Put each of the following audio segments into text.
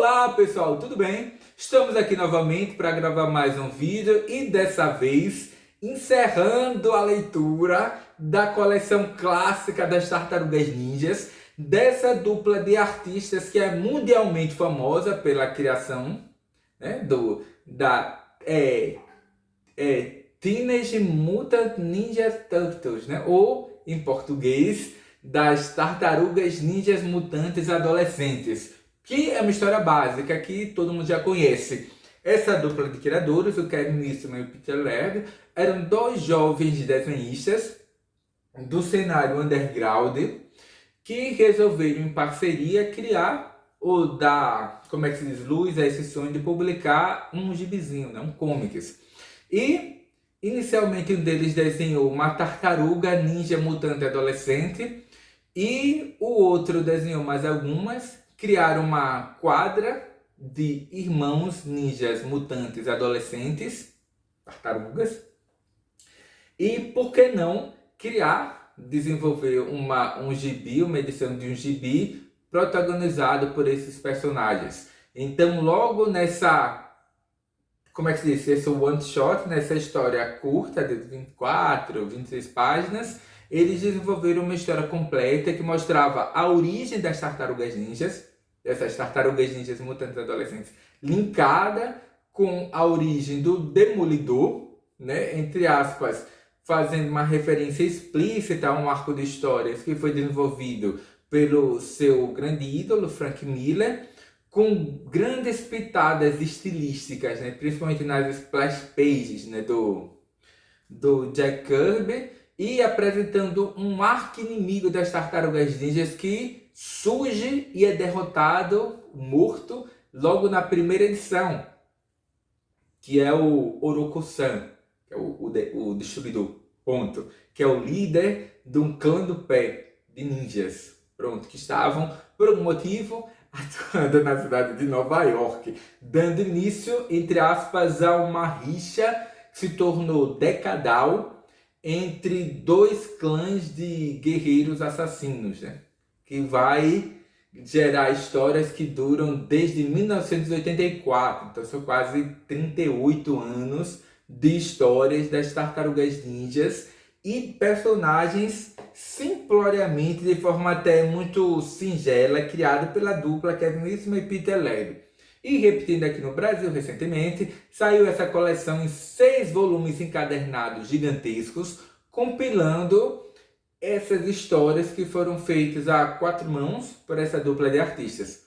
Olá pessoal, tudo bem? Estamos aqui novamente para gravar mais um vídeo e dessa vez encerrando a leitura da coleção clássica das Tartarugas Ninjas, dessa dupla de artistas que é mundialmente famosa pela criação, né, Teenage Mutant Ninja Turtles, né? Ou em português, das Tartarugas Ninjas Mutantes Adolescentes, que é uma história básica que todo mundo já conhece. Essa dupla de criadores, o Kevin Eastman e o Peter Laird, eram dois jovens desenhistas do cenário underground que resolveram em parceria criar ou dar, como é que se diz, luz a esse sonho de publicar um gibizinho, né? Um comics. E inicialmente um deles desenhou uma tartaruga ninja mutante adolescente e o outro desenhou mais algumas. Criaram uma quadra de irmãos ninjas mutantes adolescentes, tartarugas. E por que não desenvolver um gibi, uma edição de um gibi protagonizado por esses personagens. Então logo nessa, como é que se diz, esse one shot, nessa história curta de 24, 26 páginas, eles desenvolveram uma história completa que mostrava a origem das tartarugas ninjas, dessas tartarugas ninjas mutantes adolescentes, linkada com a origem do Demolidor, né, entre aspas, fazendo uma referência explícita a um arco de histórias que foi desenvolvido pelo seu grande ídolo, Frank Miller, com grandes pitadas estilísticas, né? Principalmente nas splash pages, né? do Jack Kirby, e apresentando um arqui-inimigo das Tartarugas Ninjas que surge e é derrotado, morto, logo na primeira edição, que é o Oroku-san, que é o destruidor, ponto, que é o líder de um clã do pé de ninjas, pronto, que estavam, por algum motivo, atuando na cidade de Nova York, dando início, entre aspas, a uma rixa que se tornou decadal entre dois clãs de guerreiros assassinos, né? Que vai gerar histórias que duram desde 1984, então são quase 38 anos de histórias das Tartarugas Ninjas e personagens simploriamente, de forma até muito singela, criado pela dupla Kevin Eastman e Peter Laird. E repetindo aqui no Brasil recentemente, saiu essa coleção em 6 volumes encadernados gigantescos, compilando essas histórias que foram feitas a 4 mãos por essa dupla de artistas.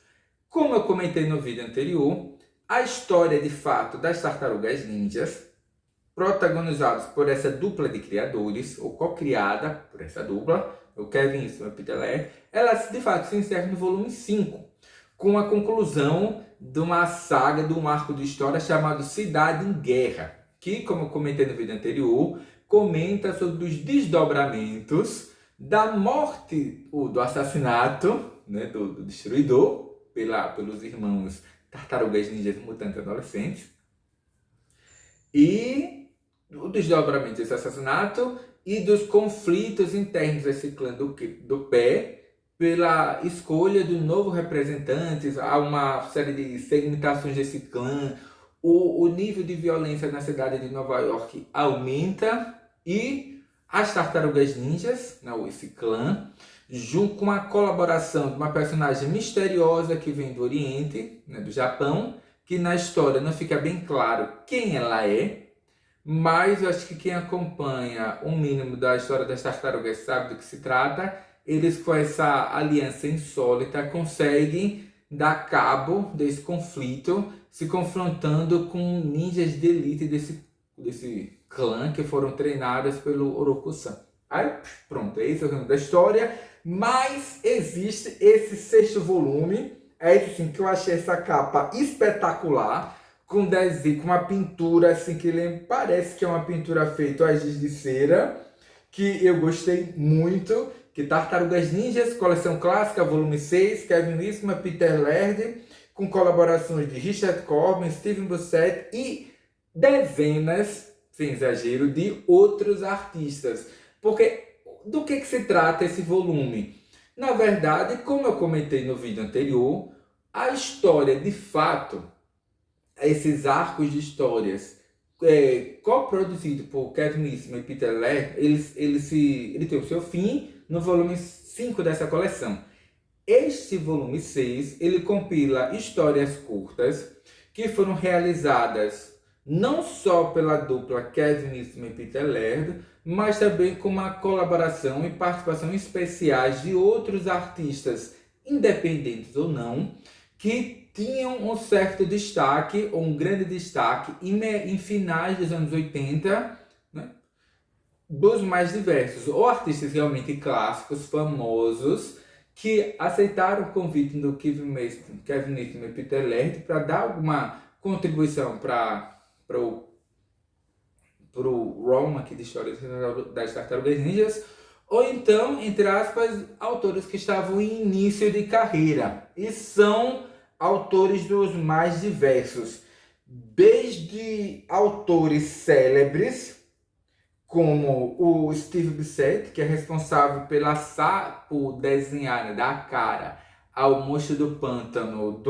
Como eu comentei no vídeo anterior, a história de fato das Tartarugas Ninjas, protagonizados por essa dupla de criadores, ou co-criada por essa dupla, o Kevin Eastman e o Peter Laird, ela de fato se encerra no volume 5, com a conclusão de uma saga, de um arco de história chamado Cidade em Guerra, que, como eu comentei no vídeo anterior, comenta sobre os desdobramentos da morte, ou do assassinato, né, do destruidor, pelos irmãos Tartarugas Ninjas Mutantes Adolescentes, e o desdobramento desse assassinato e dos conflitos internos desse clã do pé, pela escolha do novo representante. Há uma série de segmentações desse clã, o nível de violência na cidade de Nova York aumenta e as Tartarugas Ninjas, não, esse clã, junto com a colaboração de uma personagem misteriosa que vem do Oriente, né, do Japão, que na história não fica bem claro quem ela é, mas eu acho que quem acompanha um mínimo da história das tartarugas sabe do que se trata. Eles, com essa aliança insólita, conseguem dar cabo desse conflito, se confrontando com ninjas de elite desse clã que foram treinadas pelo Oroku-san. Aí, pronto, esse é o resumo da história. Mas existe esse 6º volume, é esse sim, que eu achei essa capa espetacular, com desenho, com uma pintura assim que parece que é uma pintura feita a giz de cera, que eu gostei muito, que Tartarugas Ninjas, coleção clássica, volume 6, Kevin Eastman, Peter Laird, com colaborações de Richard Corbin, Steven Buscett e dezenas, sem exagero, de outros artistas. Porque do que se trata esse volume? Na verdade, como eu comentei no vídeo anterior, A história, de fato, esses arcos de histórias coproduzido por Kevin Eastman e Peter Laird, ele tem o seu fim no volume 5 dessa coleção. Este volume 6, ele compila histórias curtas que foram realizadas não só pela dupla Kevin Eastman e Peter Laird, mas também com uma colaboração e participação especiais de outros artistas, independentes ou não, que tinham um certo destaque, ou um grande destaque, em finais dos anos 80, né, dos mais diversos, ou artistas realmente clássicos, famosos, que aceitaram o convite do Kevin Eastman e Peter Laird para dar alguma contribuição para o Rome aqui de histórias das Tartarugas Ninjas, ou então, entre aspas, autores que estavam em início de carreira. E são autores dos mais diversos, desde autores célebres, como o Steve Bissette, que é responsável por desenhar, né, dar a cara ao Monstro do Pântano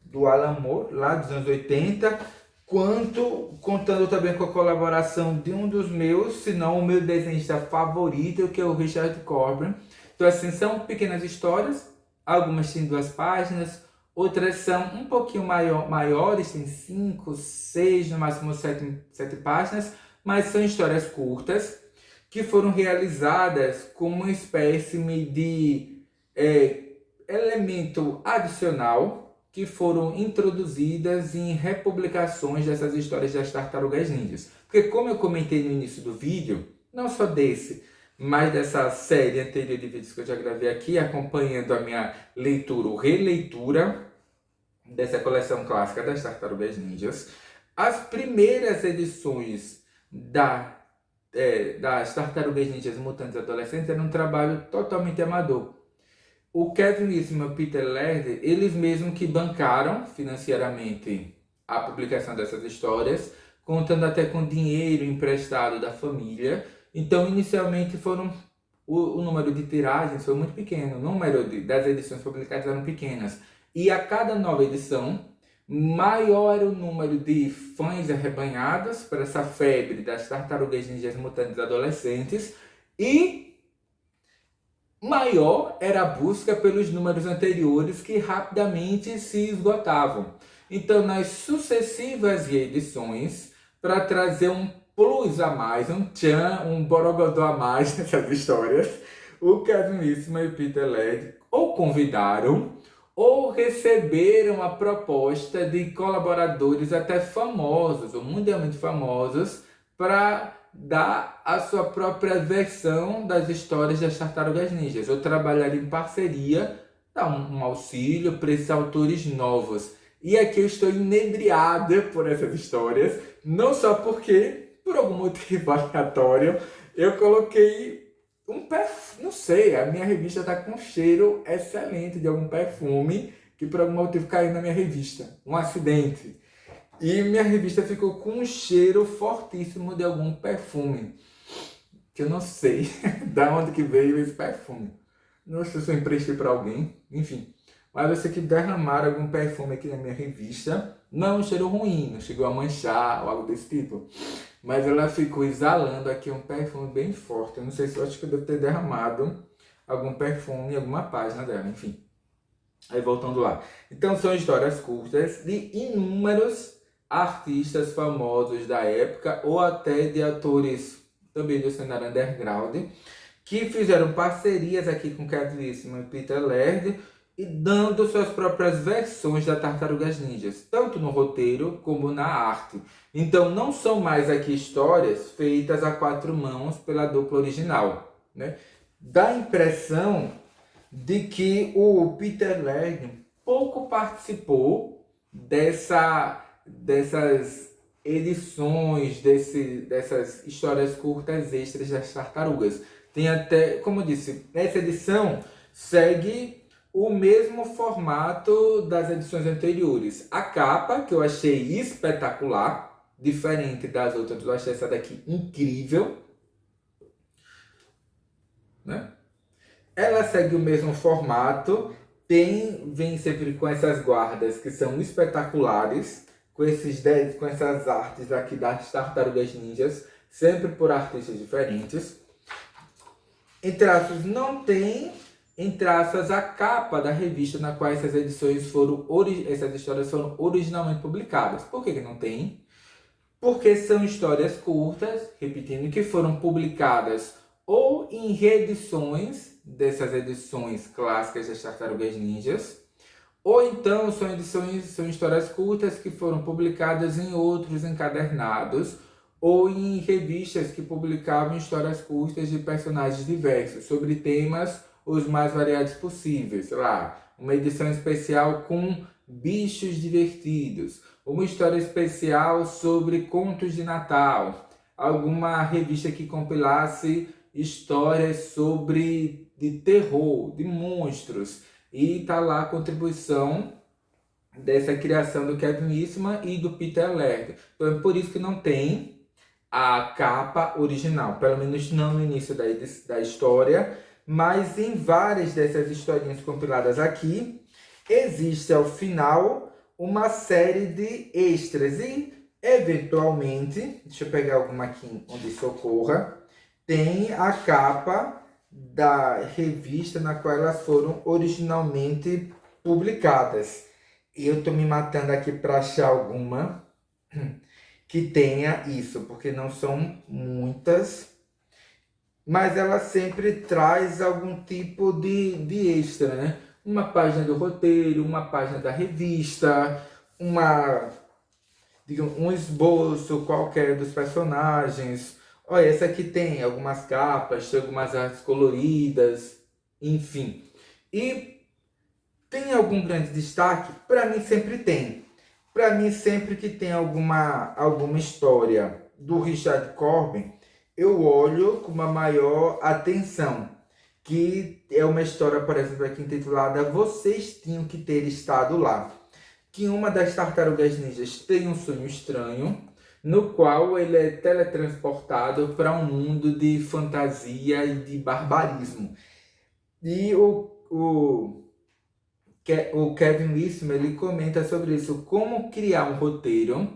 do Alan Moore, lá dos anos 80, quanto contando também com a colaboração de um dos meus, se não o meu desenhista favorito, que é o Richard Corbin. Então, assim, são pequenas histórias, algumas têm 2 páginas, outras são um pouquinho maiores, tem 5, 6, no máximo 7 páginas, mas são histórias curtas que foram realizadas como uma espécie de elemento adicional que foram introduzidas em republicações dessas histórias das Tartarugas Ninjas. Porque, como eu comentei no início do vídeo, não só desse, mas dessa série anterior de vídeos que eu já gravei aqui, acompanhando a minha leitura ou releitura dessa coleção clássica das Tartarugas Ninjas, as primeiras edições das Tartarugas Ninjas Mutantes Adolescentes eram um trabalho totalmente amador. O Kevin Eastman e o Peter Laird, eles mesmos que bancaram financeiramente a publicação dessas histórias, contando até com dinheiro emprestado da família. Então, inicialmente, o número de tiragens foi muito pequeno, o número das edições publicadas eram pequenas. E a cada nova edição, maior era o número de fãs arrebanhados para essa febre das Tartarugas Ninjas Mutantes Adolescentes, e maior era a busca pelos números anteriores, que rapidamente se esgotavam. Então, nas sucessivas reedições, para trazer um plus a mais, um borogodó a mais nessas histórias, o Kevin Eastman e o Peter Laird ou convidaram ou receberam a proposta de colaboradores até famosos ou mundialmente famosos para dar a sua própria versão das histórias das Tartarugas Ninjas, ou trabalhar em parceria, dar um auxílio para esses autores novos. E aqui eu estou inebriada por essas histórias, não só porque, por algum motivo aleatório, eu coloquei um perfume, não sei, a minha revista está com um cheiro excelente de algum perfume que por algum motivo caiu na minha revista, um acidente. E minha revista ficou com um cheiro fortíssimo de algum perfume, que eu não sei da onde que veio esse perfume. Não sei se eu emprestei para alguém, enfim. Mas eu sei que derramaram algum perfume aqui na minha revista. Não é um cheiro ruim, não chegou a manchar ou algo desse tipo. Mas ela ficou exalando aqui um perfume bem forte. Eu não sei se eu acho que eu devo ter derramado algum perfume em alguma página dela, enfim. Aí voltando lá. Então são histórias curtas de inúmeros artistas famosos da época, ou até de atores também do cenário underground, que fizeram parcerias aqui com Kevin Eastman e Peter Laird, e dando suas próprias versões da Tartarugas Ninjas, tanto no roteiro como na arte. Então não são mais aqui histórias feitas a 4 mãos pela dupla original, né? Dá a impressão de que o Peter Laird pouco participou dessas edições, dessas histórias curtas extras das Tartarugas. Tem até, como eu disse, essa edição segue o mesmo formato das edições anteriores. A capa, que eu achei espetacular, diferente das outras, eu achei essa daqui incrível, né? Ela segue o mesmo formato, vem sempre com essas guardas que são espetaculares, com essas artes aqui das Tartarugas Ninjas, sempre por artistas diferentes. Em traços não tem, em traços a capa da revista na qual essas essas histórias foram originalmente publicadas. Por que não tem? Porque são histórias curtas, repetindo, que foram publicadas ou em reedições dessas edições clássicas das Tartarugas Ninjas, ou então são histórias curtas que foram publicadas em outros encadernados, ou em revistas que publicavam histórias curtas de personagens diversos, sobre temas os mais variados possíveis. Sei lá, uma edição especial com bichos divertidos, uma história especial sobre contos de Natal, alguma revista que compilasse histórias de terror, de monstros. E tá lá a contribuição dessa criação do Kevin Eastman e do Peter Laird. Então é por isso que não tem a capa original, pelo menos não no início da história, mas em várias dessas historinhas compiladas aqui, existe ao final uma série de extras e, eventualmente, deixa eu pegar alguma aqui onde socorra, tem a capa da revista na qual elas foram originalmente publicadas. E eu tô me matando aqui para achar alguma que tenha isso, porque não são muitas, mas ela sempre traz algum tipo de extra, né? Uma página do roteiro, uma página da revista, um esboço qualquer dos personagens. Olha, essa aqui tem algumas capas, tem algumas artes coloridas, enfim. E tem algum grande destaque? Para mim sempre tem. Para mim, sempre que tem alguma história do Richard Corbin, eu olho com uma maior atenção. Que é uma história, por exemplo, aqui intitulada Vocês Tinham Que Ter Estado Lá. Que uma das tartarugas ninjas tem um sonho estranho, no qual ele é teletransportado para um mundo de fantasia e de barbarismo. E o Kevin Eastman, ele comenta sobre isso, como criar um roteiro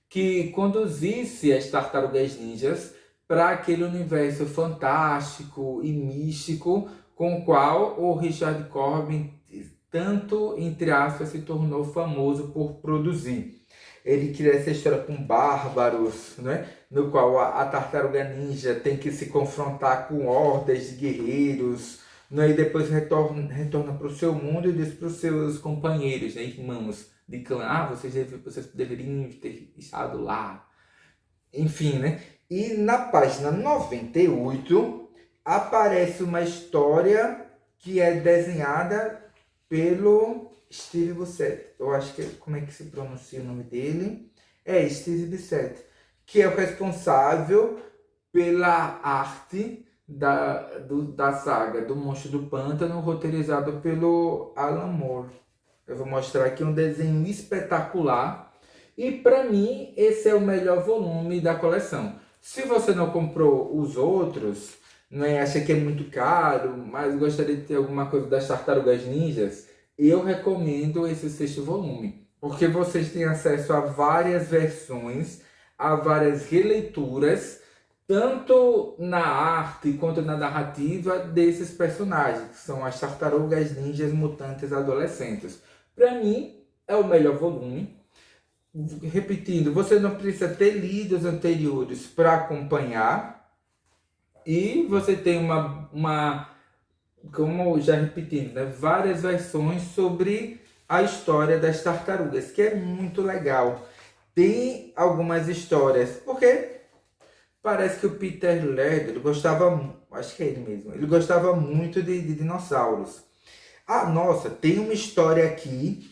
que conduzisse as Tartarugas Ninjas para aquele universo fantástico e místico com o qual o Richard Corbin tanto, entre aspas, se tornou famoso por produzir. Ele cria essa história com bárbaros, né? No qual a Tartaruga Ninja tem que se confrontar com hordas de guerreiros, né? E depois retorna para o seu mundo e diz para os seus companheiros, né? Irmãos de clã, vocês deveriam ter estado lá. Enfim, né? E na página 98 aparece uma história que é desenhada pelo Steve Buscemi. Eu acho que como é que se pronuncia o nome dele? É Steve Buscemi, que é o responsável pela arte da saga do Monstro do Pântano, roteirizado pelo Alan Moore. Eu vou mostrar aqui um desenho espetacular. E para mim, esse é o melhor volume da coleção. Se você não comprou os outros, né, acha que é muito caro, mas gostaria de ter alguma coisa das Tartarugas Ninjas, eu recomendo esse sexto volume. Porque vocês têm acesso a várias versões, a várias releituras, tanto na arte quanto na narrativa desses personagens, que são as Tartarugas Ninjas Mutantes Adolescentes. Para mim, é o melhor volume. Repetindo, você não precisa ter lido os anteriores para acompanhar. E você tem como já repetindo, né, várias versões sobre a história das tartarugas, que é muito legal. Tem algumas histórias, porque parece que o Peter Laird, ele gostava, acho que é ele mesmo, ele gostava muito de dinossauros. Ah, nossa, tem uma história aqui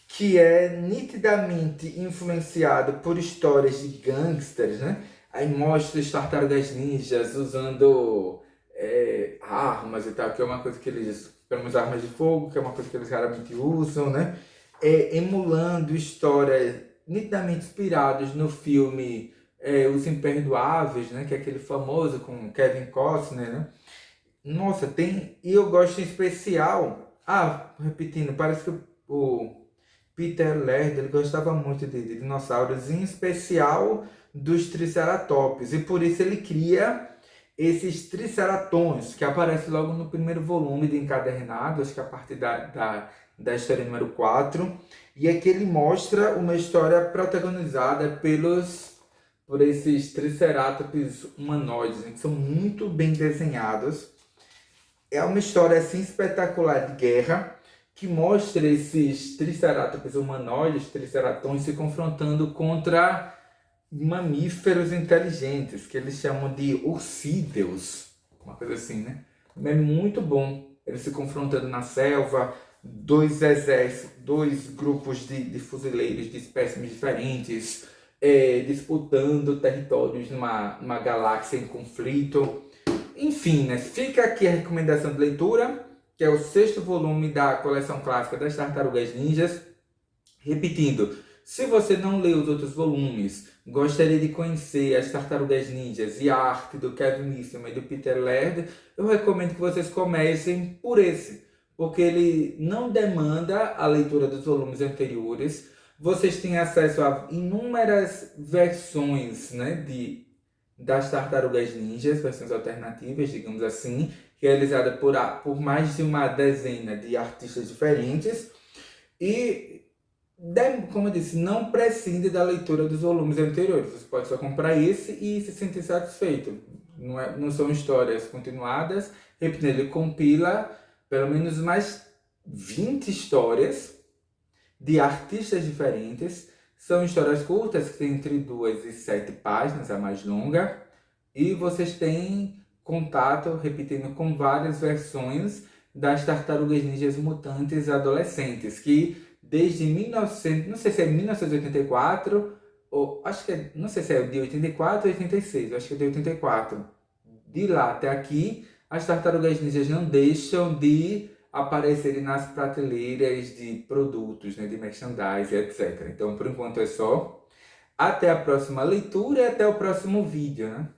que é nitidamente influenciada por histórias de gangsters, né? Aí mostra os tartarugas ninjas usando armas e tal, que é uma coisa que eles, pelo menos armas de fogo, que é uma coisa que eles raramente usam, né? Emulando histórias nitidamente inspiradas no filme Os Imperdoáveis, né? Que é aquele famoso com Kevin Costner, né? Nossa, tem... E eu gosto em especial Repetindo, parece que o Peter Laird ele gostava muito de dinossauros, em especial dos Triceratops, e por isso ele cria esses Triceratons, que aparece logo no primeiro volume de Encadernado, acho que a partir da história número 4, e aqui ele mostra uma história protagonizada por esses Triceratops humanoides, né, que são muito bem desenhados. É uma história assim espetacular de guerra, que mostra esses Triceratops humanoides, Triceratons, se confrontando contra mamíferos inteligentes, que eles chamam de urcídeos, uma coisa assim, né? É muito bom. Eles se confrontando na selva, dois exércitos, dois grupos de fuzileiros de espécimes diferentes, disputando territórios numa galáxia em conflito. Enfim, né? Fica aqui a recomendação de leitura, que é o 6º volume da coleção clássica das Tartarugas Ninjas. Repetindo, se você não leu os outros volumes, gostaria de conhecer as Tartarugas Ninjas e a arte do Kevin Eastman e do Peter Laird, eu recomendo que vocês comecem por esse, porque ele não demanda a leitura dos volumes anteriores. Vocês têm acesso a inúmeras versões, né, das Tartarugas Ninjas, versões alternativas, digamos assim, realizada por mais de uma dezena de artistas diferentes. E, como eu disse, não prescinde da leitura dos volumes anteriores. Você pode só comprar esse e se sentir satisfeito. Não são histórias continuadas. Repetindo, ele compila pelo menos mais 20 histórias de artistas diferentes. São histórias curtas, que tem entre 2 e 7 páginas, a mais longa. E vocês têm contato, repetindo, com várias versões das Tartarugas Ninjas Mutantes adolescentes, que desde 1900, não sei se é 1984, ou acho que é, não sei se é de 84 ou 86, acho que é de 84. De lá até aqui, as Tartarugas Ninjas não deixam de aparecerem nas prateleiras de produtos, né, de merchandising, etc. Então, por enquanto é só. Até a próxima leitura e até o próximo vídeo, né?